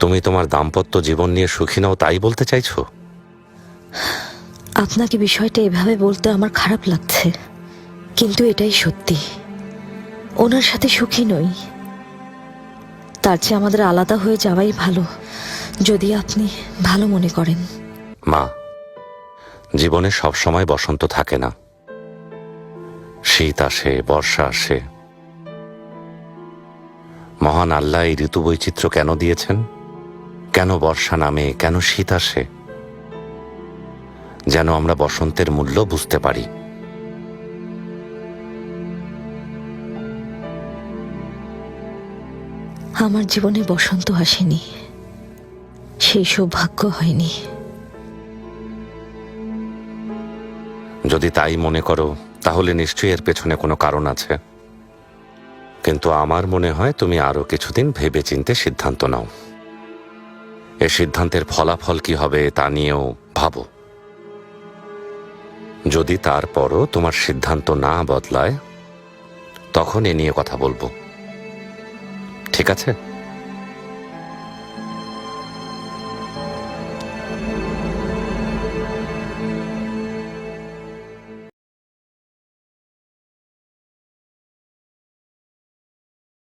তুমি তোমার দাম্পত্য জীবন নিয়ে সুখী নও তাই বলতে চাইছো? আপনাকে বিষয়টা এভাবে বলতে আমার খারাপ লাগছে, কিন্তু এটাই সত্যি। ওনার সাথে সুখী নই। তার চেয়ে আমাদের আলাদা হয়ে যাওয়াই ভালো, যদি আপনি ভালো মনে করেন। মা, জীবনে সব সময় বসন্ত থাকে না। শীত আসে, বর্ষা আসে। মহান আল্লাহ এই ঋতু বৈচিত্র্য কেন দিয়েছেন? কেন বর্ষা নামে, কেন শীত আসে? যেন আমরা বসন্তের মূল্য বুঝতে পারি। আমার জীবনে বসন্ত আসেনি, সেই সৌভাগ্য হয়নি। যদি তাই মনে করো তাহলে নিশ্চয়ই এর পেছনে কোনো কারণ আছে। কিন্তু আমার মনে হয় তুমি আরো কিছুদিন ভেবেচিন্তে সিদ্ধান্ত নাও। এ সিদ্ধান্তের ফলাফল কি হবে তা নিয়েও ভাবো। যদি তারপরও তোমার সিদ্ধান্ত না বদলায়, তখন এ নিয়ে কথা বলবো। ঠিক আছে?